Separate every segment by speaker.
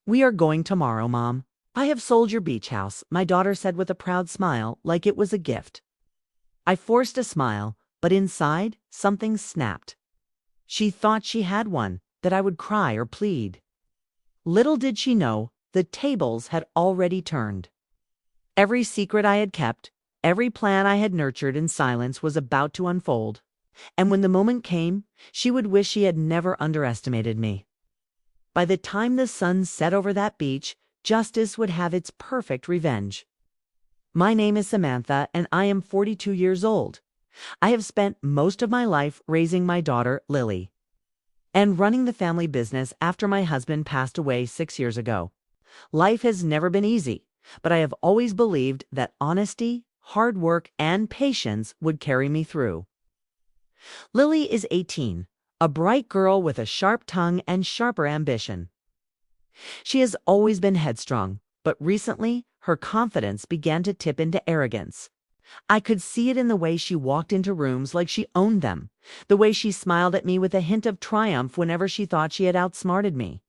Speaker 1: We are going tomorrow, Mom. I have sold your beach house, my daughter said with a proud smile, like it was a gift. I forced a smile, but inside, something snapped. She thought she had one, that I would cry or plead. Little did she know, the tables had already turned. Every secret I had kept, every plan I had nurtured in silence was about to unfold. And when the moment came, she would wish she had never underestimated me. By the time the sun set over that beach, justice would have its perfect revenge. My name is Samantha, and I am 42 years old. I have spent most of my life raising my daughter, Lily, and running the family business after my husband passed away 6 years ago. Life has never been easy, but I have always believed that honesty, hard work, and patience would carry me through. Lily is 18, a bright girl with a sharp tongue and sharper ambition. She has always been headstrong, but recently her confidence began to tip into arrogance. I could see it in the way she walked into rooms like she owned them, the way she smiled at me with a hint of triumph whenever she thought she had outsmarted me.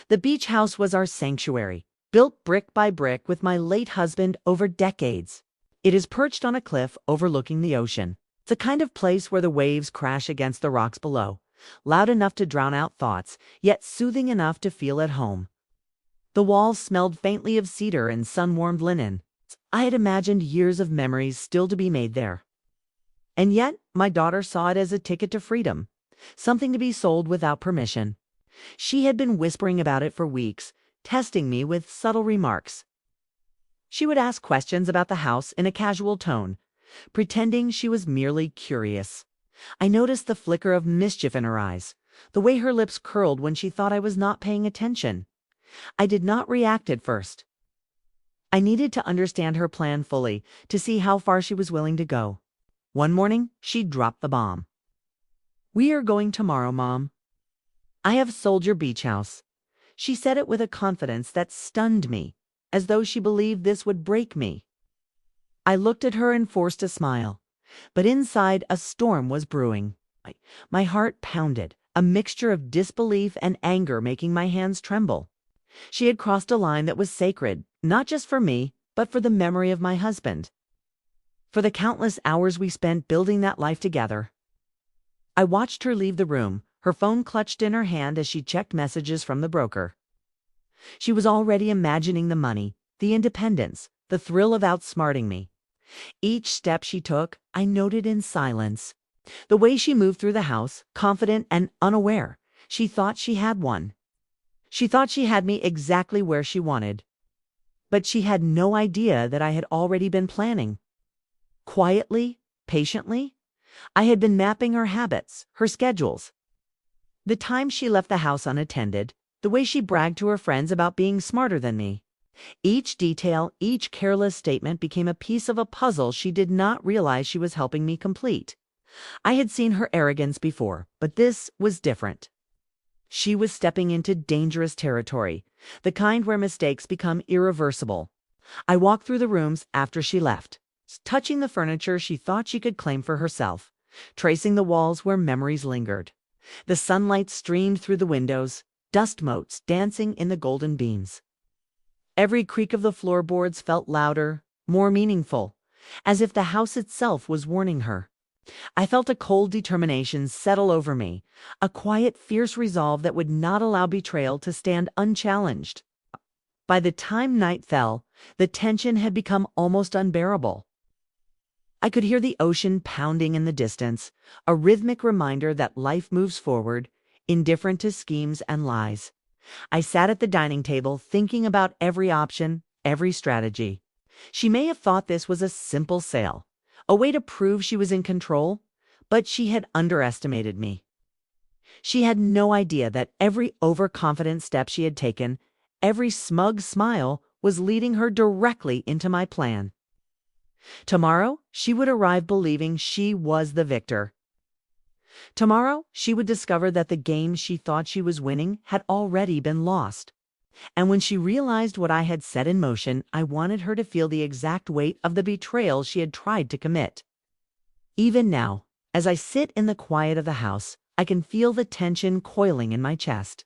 Speaker 1: The beach house was our sanctuary, built brick by brick with my late husband over decades. It is perched on a cliff overlooking the ocean, the kind of place where the waves crash against the rocks below, loud enough to drown out thoughts, yet soothing enough to feel at home. The walls smelled faintly of cedar and sun-warmed linen. I had imagined years of memories still to be made there. And yet, my daughter saw it as a ticket to freedom, something to be sold without permission. She had been whispering about it for weeks, testing me with subtle remarks. She would ask questions about the house in a casual tone, pretending she was merely curious. I noticed the flicker of mischief in her eyes, the way her lips curled when she thought I was not paying attention. I did not react at first. I needed to understand her plan fully to see how far she was willing to go. One morning, she dropped the bomb. "We are going tomorrow, Mom. I have sold your beach house." She said it with a confidence that stunned me, as though she believed this would break me. I looked at her and forced a smile, but inside a storm was brewing. My heart pounded, a mixture of disbelief and anger making my hands tremble. She had crossed a line that was sacred, not just for me, but for the memory of my husband, for the countless hours we spent building that life together. I watched her leave the room, her phone clutched in her hand as she checked messages from the broker. She was already imagining the money, the independence, the thrill of outsmarting me. Each step she took, I noted in silence. The way she moved through the house, confident and unaware, she thought she had one. She thought she had me exactly where she wanted. But she had no idea that I had already been planning. Quietly, patiently, I had been mapping her habits, her schedules. The time she left the house unattended, the way she bragged to her friends about being smarter than me. Each detail, each careless statement became a piece of a puzzle she did not realize she was helping me complete. I had seen her arrogance before, but this was different. She was stepping into dangerous territory, the kind where mistakes become irreversible. I walked through the rooms after she left, touching the furniture she thought she could claim for herself, tracing the walls where memories lingered. The sunlight streamed through the windows, dust motes dancing in the golden beams. Every creak of the floorboards felt louder, more meaningful, as if the house itself was warning her. I felt a cold determination settle over me, a quiet, fierce resolve that would not allow betrayal to stand unchallenged. By the time night fell, the tension had become almost unbearable. I could hear the ocean pounding in the distance, a rhythmic reminder that life moves forward, indifferent to schemes and lies. I sat at the dining table thinking about every option, every strategy. She may have thought this was a simple sale, a way to prove she was in control, but she had underestimated me. She had no idea that every overconfident step she had taken, every smug smile, was leading her directly into my plan. Tomorrow, she would arrive believing she was the victor. Tomorrow, she would discover that the game she thought she was winning had already been lost. And when she realized what I had set in motion, I wanted her to feel the exact weight of the betrayal she had tried to commit. Even now, as I sit in the quiet of the house, I can feel the tension coiling in my chest.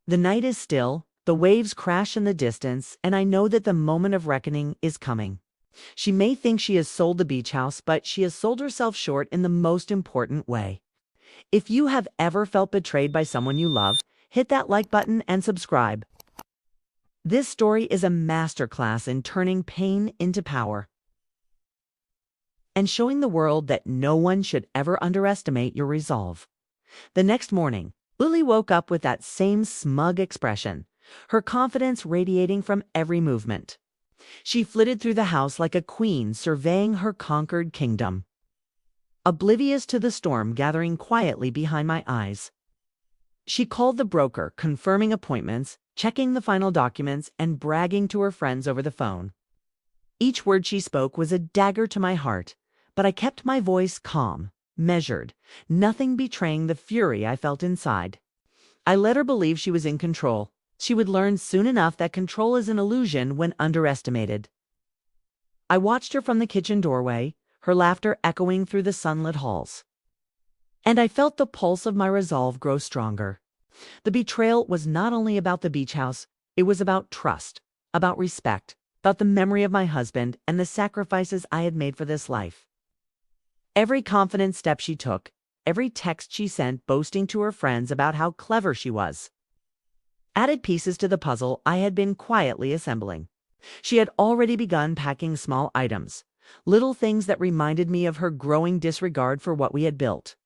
Speaker 1: The night is still, The waves crash in the distance, and I know that the moment of reckoning is coming. She may think she has sold the beach house, but she has sold herself short in the most important way. If you have ever felt betrayed by someone you love, hit that like button and subscribe. This story is a masterclass in turning pain into power and showing the world that no one should ever underestimate your resolve. The next morning, Lily woke up with that same smug expression, her confidence radiating from every movement. She flitted through the house like a queen surveying her conquered kingdom, oblivious to the storm gathering quietly behind my eyes. She called the broker, confirming appointments, checking the final documents, and bragging to her friends over the phone. Each word she spoke was a dagger to my heart, but I kept my voice calm, measured, nothing betraying the fury I felt inside. I let her believe she was in control. She would learn soon enough that control is an illusion when underestimated. I watched her from the kitchen doorway, her laughter echoing through the sunlit halls. And I felt the pulse of my resolve grow stronger. The betrayal was not only about the beach house, it was about trust, about respect, about the memory of my husband and the sacrifices I had made for this life. Every confident step she took, every text she sent boasting to her friends about how clever she was, added pieces to the puzzle I had been quietly assembling. She had already begun packing small items, little things that reminded me of her growing disregard for what we had built.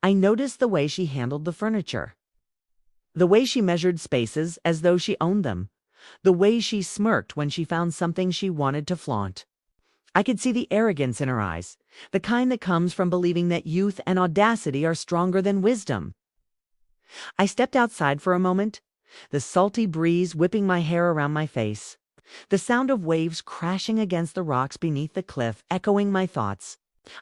Speaker 1: I noticed the way she handled the furniture, the way she measured spaces as though she owned them, the way she smirked when she found something she wanted to flaunt. I could see the arrogance in her eyes, the kind that comes from believing that youth and audacity are stronger than wisdom. I stepped outside for a moment, the salty breeze whipping my hair around my face, the sound of waves crashing against the rocks beneath the cliff echoing my thoughts.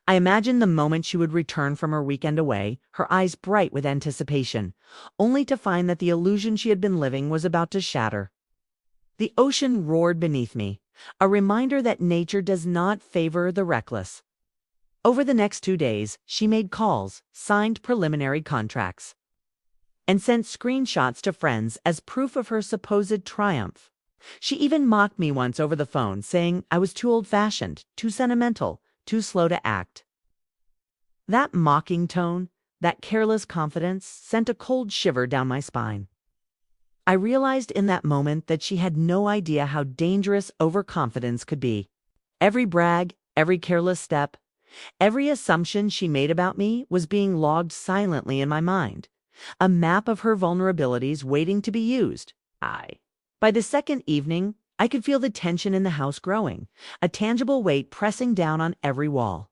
Speaker 1: I imagined the moment she would return from her weekend away, her eyes bright with anticipation, only to find that the illusion she had been living was about to shatter. The ocean roared beneath me, a reminder that nature does not favor the reckless. Over the next 2 days, she made calls, signed preliminary contracts, and sent screenshots to friends as proof of her supposed triumph. She even mocked me once over the phone, saying I was too old-fashioned, too sentimental, too slow to act. That mocking tone, that careless confidence, sent a cold shiver down my spine. I realized in that moment that she had no idea how dangerous overconfidence could be. Every brag, every careless step, every assumption she made about me was being logged silently in my mind, a map of her vulnerabilities waiting to be used. By the second evening, I could feel the tension in the house growing, a tangible weight pressing down on every wall.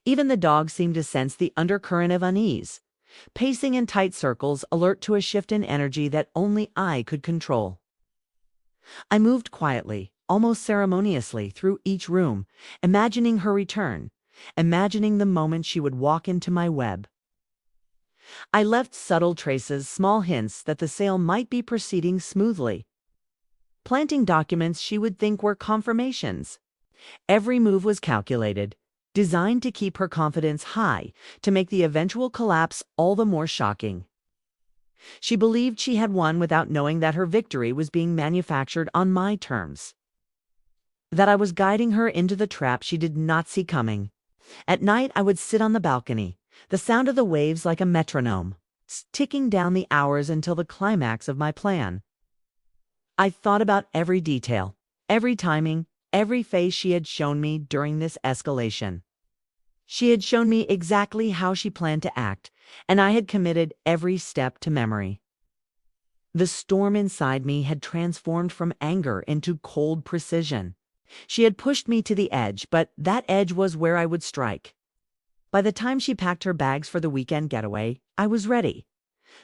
Speaker 1: Even the dog seemed to sense the undercurrent of unease, pacing in tight circles, alert to a shift in energy that only I could control. I moved quietly, almost ceremoniously, through each room, imagining her return, imagining the moment she would walk into my web. I left subtle traces, small hints that the sale might be proceeding smoothly, planting documents she would think were confirmations. Every move was calculated, designed to keep her confidence high, to make the eventual collapse all the more shocking. She believed she had won without knowing that her victory was being manufactured on my terms, that I was guiding her into the trap she did not see coming. At night, I would sit on the balcony, the sound of the waves like a metronome, ticking down the hours until the climax of my plan. I thought about every detail, every timing, every face she had shown me during this escalation. She had shown me exactly how she planned to act, and I had committed every step to memory. The storm inside me had transformed from anger into cold precision. She had pushed me to the edge, but that edge was where I would strike. By the time she packed her bags for the weekend getaway, I was ready.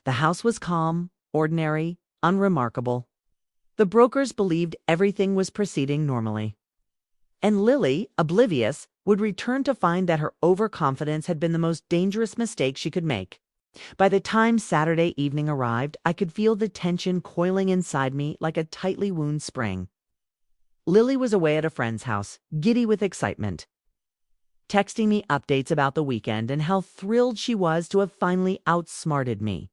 Speaker 1: The house was calm, ordinary, unremarkable. The brokers believed everything was proceeding normally. And Lily, oblivious, would return to find that her overconfidence had been the most dangerous mistake she could make. By the time Saturday evening arrived, I could feel the tension coiling inside me like a tightly wound spring. Lily was away at a friend's house, giddy with excitement, texting me updates about the weekend and how thrilled she was to have finally outsmarted me.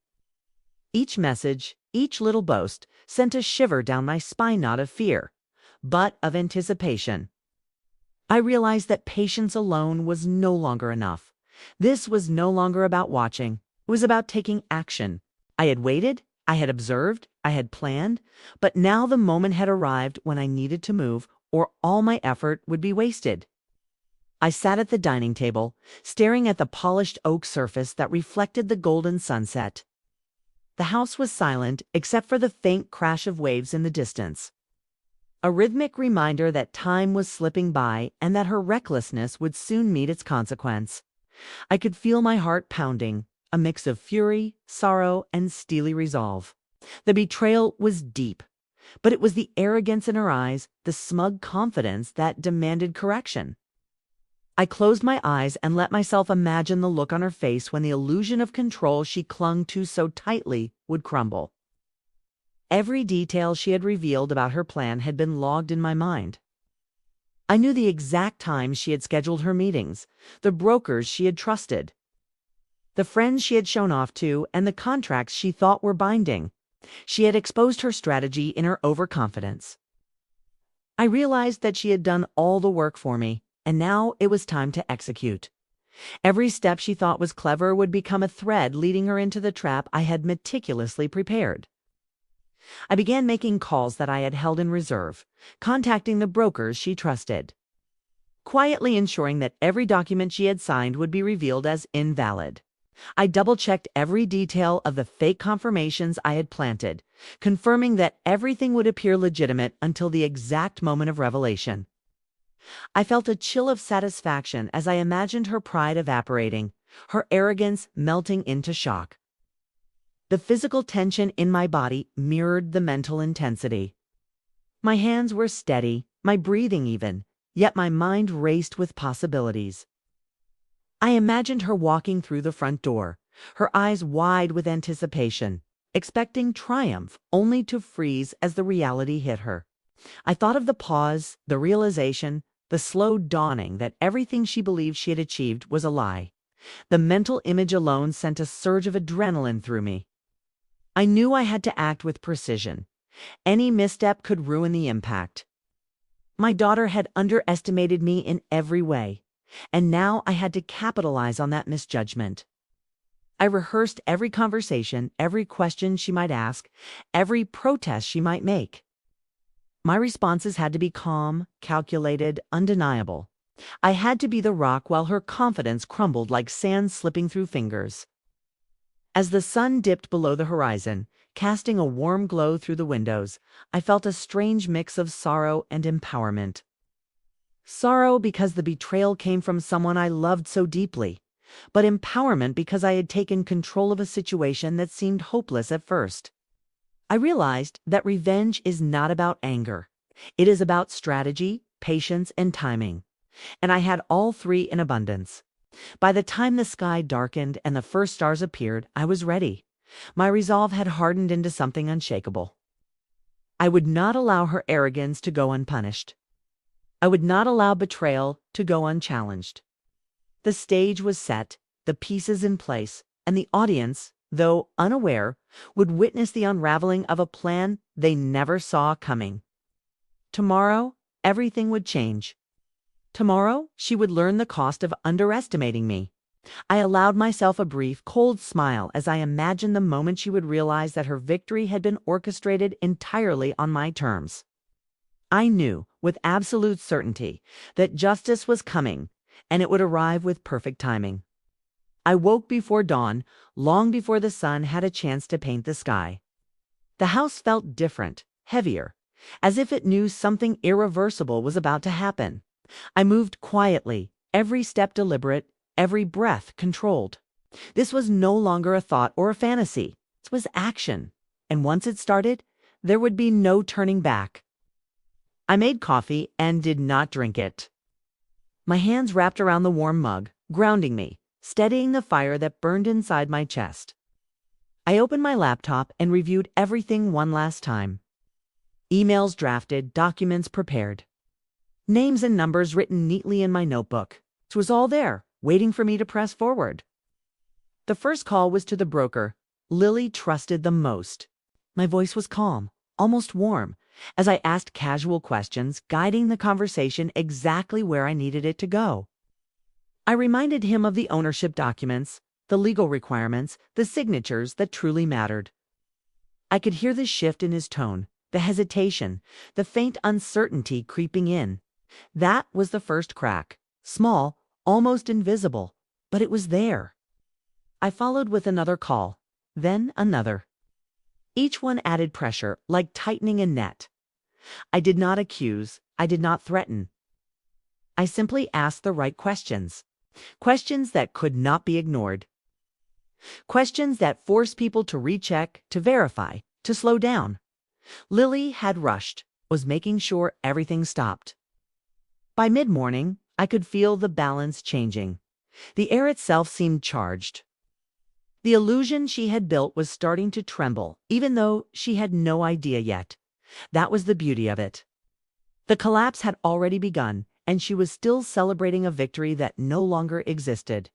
Speaker 1: Each message, each little boast, sent a shiver down my spine, not of fear, but of anticipation. I realized that patience alone was no longer enough. This was no longer about watching. It was about taking action. I had waited, I had observed, I had planned, but now the moment had arrived when I needed to move, or all my effort would be wasted. I sat at the dining table, staring at the polished oak surface that reflected the golden sunset. The house was silent except for the faint crash of waves in the distance, a rhythmic reminder that time was slipping by and that her recklessness would soon meet its consequence. I could feel my heart pounding, a mix of fury, sorrow, and steely resolve. The betrayal was deep, but it was the arrogance in her eyes, the smug confidence that demanded correction. I closed my eyes and let myself imagine the look on her face when the illusion of control she clung to so tightly would crumble. Every detail she had revealed about her plan had been logged in my mind. I knew the exact time she had scheduled her meetings, the brokers she had trusted, the friends she had shown off to, and the contracts she thought were binding. She had exposed her strategy in her overconfidence. I realized that she had done all the work for me, and now it was time to execute. Every step she thought was clever would become a thread leading her into the trap I had meticulously prepared. I began making calls that I had held in reserve, contacting the brokers she trusted, quietly ensuring that every document she had signed would be revealed as invalid. I double-checked every detail of the fake confirmations I had planted, confirming that everything would appear legitimate until the exact moment of revelation. I felt a chill of satisfaction as I imagined her pride evaporating, her arrogance melting into shock. The physical tension in my body mirrored the mental intensity. My hands were steady, my breathing even, yet my mind raced with possibilities. I imagined her walking through the front door, her eyes wide with anticipation, expecting triumph, only to freeze as the reality hit her. I thought of the pause, the realization, the slow dawning that everything she believed she had achieved was a lie. The mental image alone sent a surge of adrenaline through me. I knew I had to act with precision. Any misstep could ruin the impact. My daughter had underestimated me in every way, and now I had to capitalize on that misjudgment. I rehearsed every conversation, every question she might ask, every protest she might make. My responses had to be calm, calculated, undeniable. I had to be the rock while her confidence crumbled like sand slipping through fingers. As the sun dipped below the horizon, casting a warm glow through the windows, I felt a strange mix of sorrow and empowerment. Sorrow because the betrayal came from someone I loved so deeply, but empowerment because I had taken control of a situation that seemed hopeless at first. I realized that revenge is not about anger. It is about strategy, patience, and timing. And I had all three in abundance. By the time the sky darkened and the first stars appeared, I was ready. My resolve had hardened into something unshakable. I would not allow her arrogance to go unpunished. I would not allow betrayal to go unchallenged. The stage was set, the pieces in place, and the audience, though unaware, would witness the unraveling of a plan they never saw coming. Tomorrow, everything would change. Tomorrow, she would learn the cost of underestimating me. I allowed myself a brief, cold smile as I imagined the moment she would realize that her victory had been orchestrated entirely on my terms. I knew, with absolute certainty, that justice was coming, and it would arrive with perfect timing. I woke before dawn, long before the sun had a chance to paint the sky. The house felt different, heavier, as if it knew something irreversible was about to happen. I moved quietly, every step deliberate, every breath controlled. This was no longer a thought or a fantasy. This was action, and once it started, there would be no turning back. I made coffee and did not drink it. My hands wrapped around the warm mug, grounding me, steadying the fire that burned inside my chest. I opened my laptop and reviewed everything one last time. Emails drafted, documents prepared. Names and numbers written neatly in my notebook. It was all there, waiting for me to press forward. The first call was to the broker, Lily trusted the most. My voice was calm, almost warm, as I asked casual questions, guiding the conversation exactly where I needed it to go. I reminded him of the ownership documents, the legal requirements, the signatures that truly mattered. I could hear the shift in his tone, the hesitation, the faint uncertainty creeping in. That was the first crack, small, almost invisible, but it was there. I followed with another call, then another. Each one added pressure, like tightening a net. I did not accuse, I did not threaten. I simply asked the right questions. Questions that could not be ignored. Questions that forced people to recheck, to verify, to slow down. Lily had rushed, was making sure everything stopped. By mid-morning, I could feel the balance changing. The air itself seemed charged. The illusion she had built was starting to tremble, even though she had no idea yet. That was the beauty of it. The collapse had already begun, and she was still celebrating a victory that no longer existed.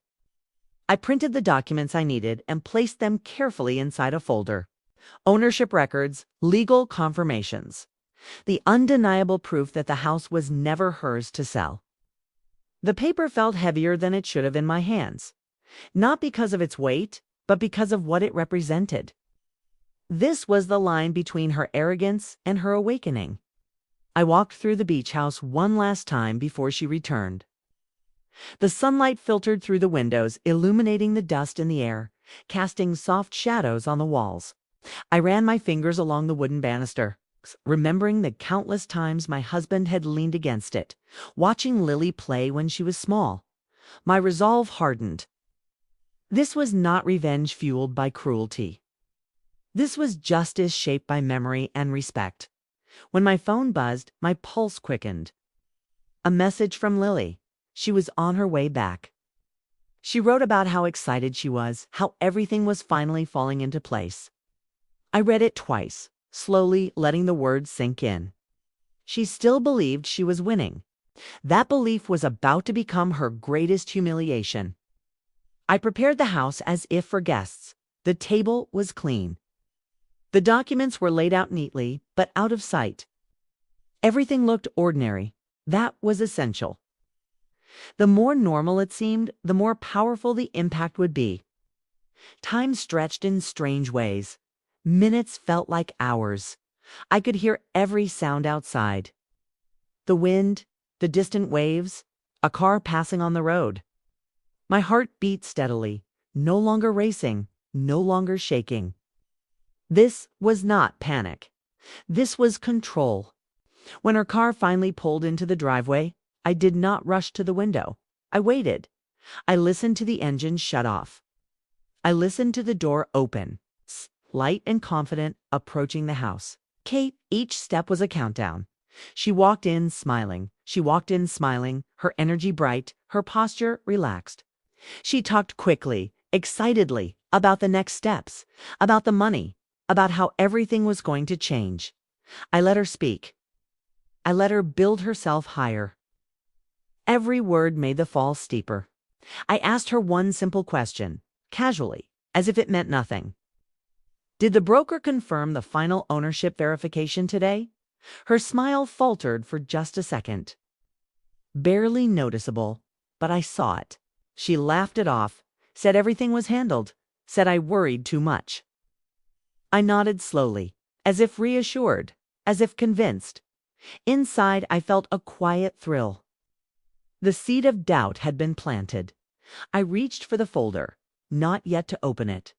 Speaker 1: I printed the documents I needed and placed them carefully inside a folder. Ownership records, legal confirmations. The undeniable proof that the house was never hers to sell. The paper felt heavier than it should have in my hands. Not because of its weight, but because of what it represented. This was the line between her arrogance and her awakening. I walked through the beach house one last time before she returned. The sunlight filtered through the windows, illuminating the dust in the air, casting soft shadows on the walls. I ran my fingers along the wooden banister, remembering the countless times my husband had leaned against it, watching Lily play when she was small. My resolve hardened. This was not revenge fueled by cruelty. This was justice shaped by memory and respect. When my phone buzzed, my pulse quickened. A message from Lily. She was on her way back. She wrote about how excited she was, how everything was finally falling into place. I read it twice, slowly letting the words sink in. She still believed she was winning. That belief was about to become her greatest humiliation. I prepared the house as if for guests. The table was clean. The documents were laid out neatly, but out of sight. Everything looked ordinary. That was essential. The more normal it seemed, the more powerful the impact would be. Time stretched in strange ways. Minutes felt like hours. I could hear every sound outside. The wind, the distant waves, a car passing on the road. My heart beat steadily, no longer racing, no longer shaking. This was not panic. This was control. When her car finally pulled into the driveway, I did not rush to the window. I waited. I listened to the engine shut off. I listened to the door open, light and confident, approaching the house. Kate, each step was a countdown. She walked in smiling. She walked in smiling, her energy bright, her posture relaxed. She talked quickly, excitedly, about the next steps, about the money, about how everything was going to change. I let her speak. I let her build herself higher. Every word made the fall steeper. I asked her one simple question, casually, as if it meant nothing. Did the broker confirm the final ownership verification today? Her smile faltered for just a second. Barely noticeable, but I saw it. She laughed it off, said everything was handled, said I worried too much. I nodded slowly, as if reassured, as if convinced. Inside, I felt a quiet thrill. The seed of doubt had been planted. I reached for the folder, not yet to open it.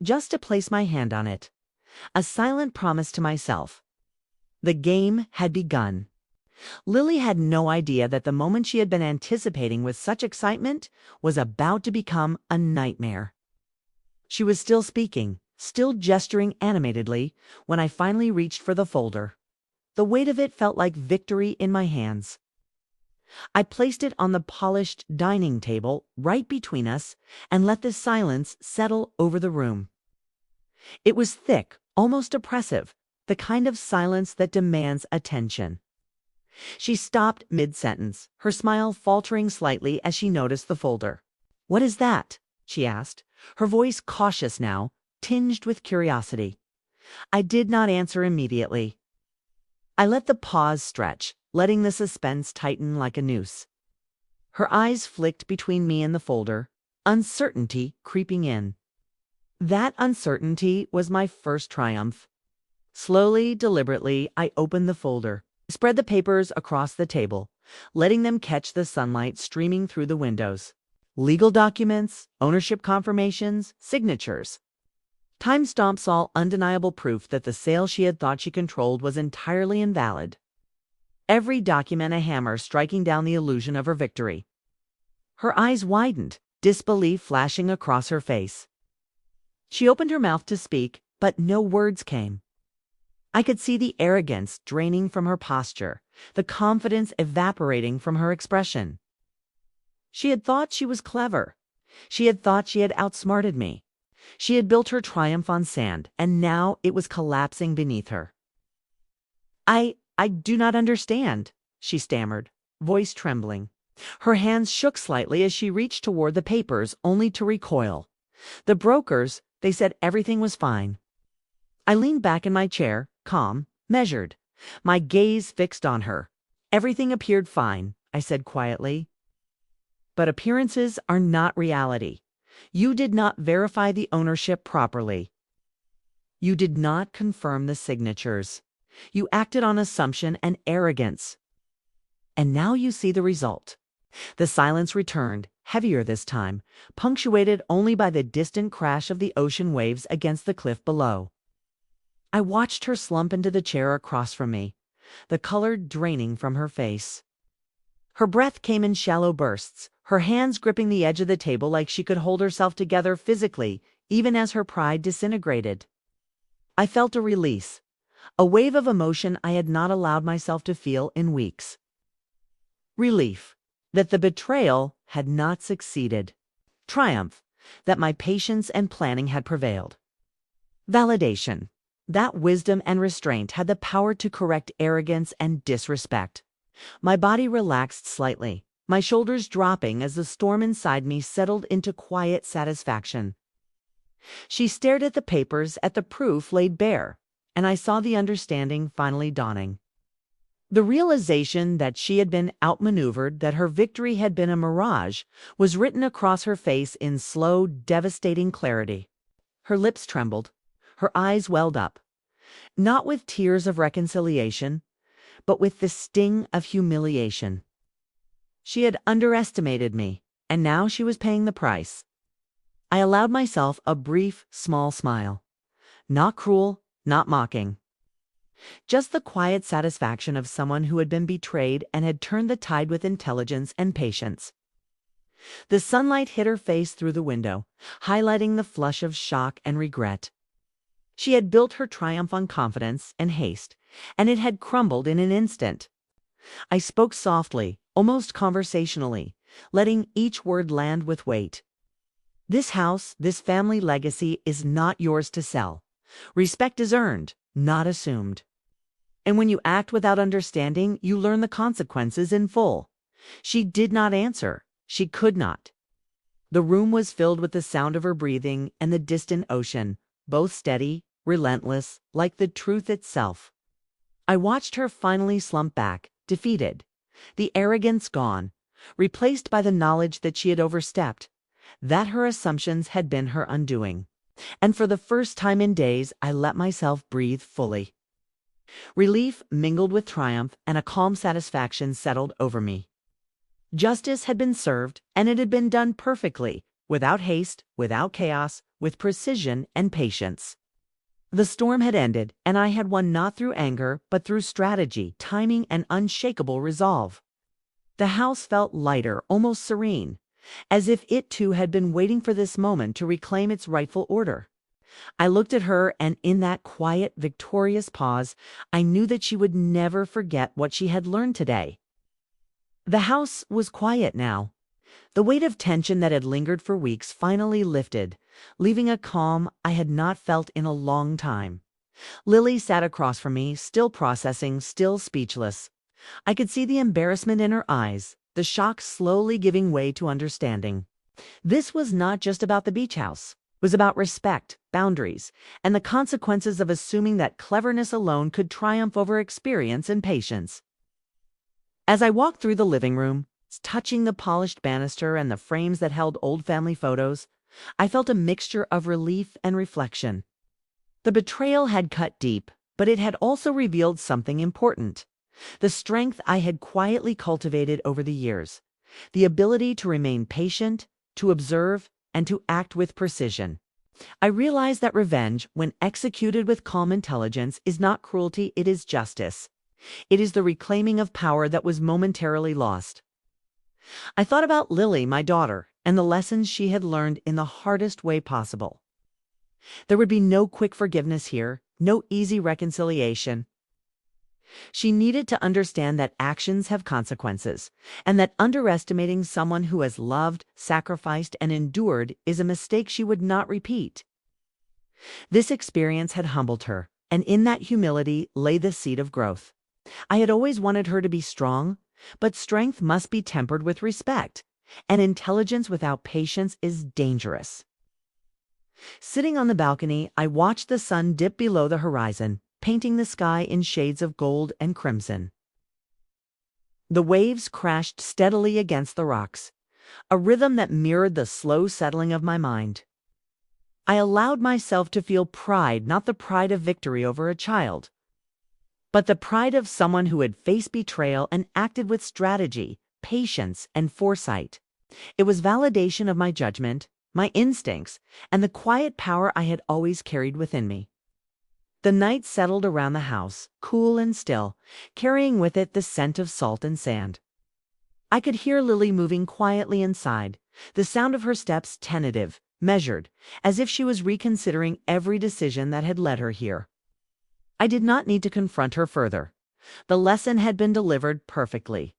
Speaker 1: Just to place my hand on it. A silent promise to myself. The game had begun. Lily had no idea that the moment she had been anticipating with such excitement was about to become a nightmare. She was still speaking, still gesturing animatedly, when I finally reached for the folder. The weight of it felt like victory in my hands. I placed it on the polished dining table right between us and let the silence settle over the room. It was thick, almost oppressive, the kind of silence that demands attention. She stopped mid-sentence, her smile faltering slightly as she noticed the folder. "What is that?" she asked, her voice cautious now, tinged with curiosity. I did not answer immediately. I let the pause stretch, letting the suspense tighten like a noose. Her eyes flicked between me and the folder, uncertainty creeping in. That uncertainty was my first triumph. Slowly, deliberately, I opened the folder, spread the papers across the table, letting them catch the sunlight streaming through the windows. Legal documents, ownership confirmations, signatures. Timestamps, all undeniable proof that the sale she had thought she controlled was entirely invalid. Every document a hammer striking down the illusion of her victory. Her eyes widened, disbelief flashing across her face. She opened her mouth to speak, but no words came. I could see the arrogance draining from her posture, the confidence evaporating from her expression. She had thought she was clever. She had thought she had outsmarted me. She had built her triumph on sand, and now it was collapsing beneath her. I do not understand, she stammered, voice trembling. Her hands shook slightly as she reached toward the papers, only to recoil. The brokers, they said everything was fine. I leaned back in my chair, calm, measured, my gaze fixed on her. Everything appeared fine, I said quietly. But appearances are not reality. You did not verify the ownership properly. You did not confirm the signatures. You acted on assumption and arrogance. And now you see the result. The silence returned, heavier this time, punctuated only by the distant crash of the ocean waves against the cliff below. I watched her slump into the chair across from me, the color draining from her face. Her breath came in shallow bursts, her hands gripping the edge of the table like she could hold herself together physically, even as her pride disintegrated. I felt a release, a wave of emotion I had not allowed myself to feel in weeks. Relief that the betrayal had not succeeded. Triumph that my patience and planning had prevailed. Validation that wisdom and restraint had the power to correct arrogance and disrespect. My body relaxed slightly, my shoulders dropping as the storm inside me settled into quiet satisfaction. She stared at the papers, at the proof laid bare, and I saw the understanding finally dawning. The realization that she had been outmaneuvered, that her victory had been a mirage, was written across her face in slow, devastating clarity. Her lips trembled, her eyes welled up, not with tears of reconciliation, but with the sting of humiliation. She had underestimated me, and now she was paying the price. I allowed myself a brief, small smile. Not cruel, not mocking. Just the quiet satisfaction of someone who had been betrayed and had turned the tide with intelligence and patience. The sunlight hit her face through the window, highlighting the flush of shock and regret. She had built her triumph on confidence and haste, and it had crumbled in an instant. I spoke softly, almost conversationally, letting each word land with weight. This house, this family legacy is not yours to sell. Respect is earned, not assumed. And when you act without understanding, you learn the consequences in full. She did not answer. She could not. The room was filled with the sound of her breathing and the distant ocean, both steady, relentless, like the truth itself. I watched her finally slump back, defeated, the arrogance gone, replaced by the knowledge that she had overstepped, that her assumptions had been her undoing. And for the first time in days, I let myself breathe fully. Relief mingled with triumph, and a calm satisfaction settled over me. Justice had been served, and it had been done perfectly, without haste, without chaos, with precision and patience. The storm had ended, and I had won not through anger, but through strategy, timing, and unshakable resolve. The house felt lighter, almost serene, as if it too had been waiting for this moment to reclaim its rightful order. I looked at her, and in that quiet, victorious pause, I knew that she would never forget what she had learned today. The house was quiet now. The weight of tension that had lingered for weeks finally lifted, leaving a calm I had not felt in a long time. Lily sat across from me, still processing, still speechless. I could see the embarrassment in her eyes, the shock slowly giving way to understanding. This was not just about the beach house. was about respect, boundaries, and the consequences of assuming that cleverness alone could triumph over experience and patience. As I walked through the living room, touching the polished banister and the frames that held old family photos, I felt a mixture of relief and reflection. The betrayal had cut deep, but it had also revealed something important. The strength I had quietly cultivated over the years. The ability to remain patient, to observe, and to act with precision. I realized that revenge, when executed with calm intelligence, is not cruelty, it is justice. It is the reclaiming of power that was momentarily lost. I thought about Lily, my daughter, and the lessons she had learned in the hardest way possible. There would be no quick forgiveness here, no easy reconciliation. She needed to understand that actions have consequences, and that underestimating someone who has loved, sacrificed, and endured is a mistake she would not repeat. This experience had humbled her, and in that humility lay the seed of growth. I had always wanted her to be strong, but strength must be tempered with respect, and intelligence without patience is dangerous. Sitting on the balcony, I watched the sun dip below the horizon, painting the sky in shades of gold and crimson. The waves crashed steadily against the rocks, a rhythm that mirrored the slow settling of my mind. I allowed myself to feel pride, not the pride of victory over a child, but the pride of someone who had faced betrayal and acted with strategy, patience, and foresight. It was validation of my judgment, my instincts, and the quiet power I had always carried within me. The night settled around the house, cool and still, carrying with it the scent of salt and sand. I could hear Lily moving quietly inside, the sound of her steps tentative, measured, as if she was reconsidering every decision that had led her here. I did not need to confront her further. The lesson had been delivered perfectly.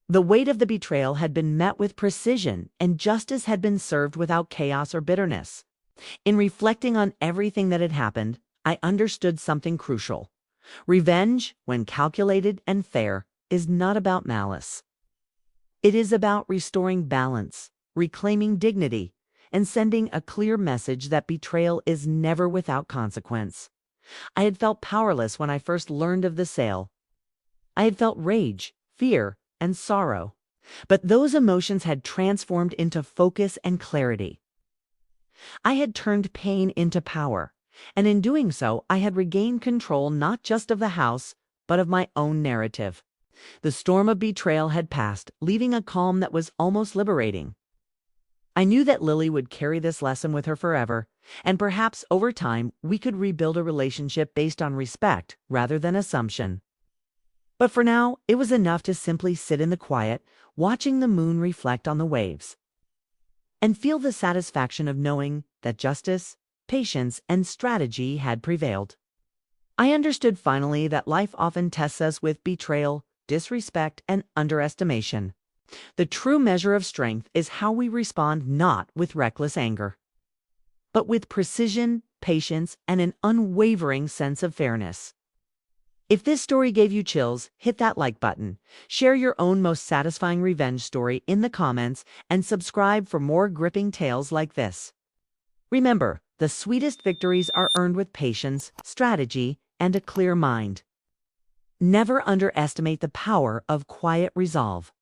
Speaker 1: The weight of the betrayal had been met with precision, and justice had been served without chaos or bitterness. In reflecting on everything that had happened, I understood something crucial. Revenge, when calculated and fair, is not about malice. It is about restoring balance, reclaiming dignity, and sending a clear message that betrayal is never without consequence. I had felt powerless when I first learned of the sale. I had felt rage, fear, and sorrow. But those emotions had transformed into focus and clarity. I had turned pain into power, and in doing so, I had regained control not just of the house, but of my own narrative. The storm of betrayal had passed, leaving a calm that was almost liberating. I knew that Lily would carry this lesson with her forever, and perhaps over time we could rebuild a relationship based on respect rather than assumption. But for now, it was enough to simply sit in the quiet, watching the moon reflect on the waves, and feel the satisfaction of knowing that justice, patience, and strategy had prevailed. I understood finally that life often tests us with betrayal, disrespect, and underestimation. The true measure of strength is how we respond, not with reckless anger, but with precision, patience, and an unwavering sense of fairness. If this story gave you chills, hit that like button, share your own most satisfying revenge story in the comments, and subscribe for more gripping tales like this. Remember, the sweetest victories are earned with patience, strategy, and a clear mind. Never underestimate the power of quiet resolve.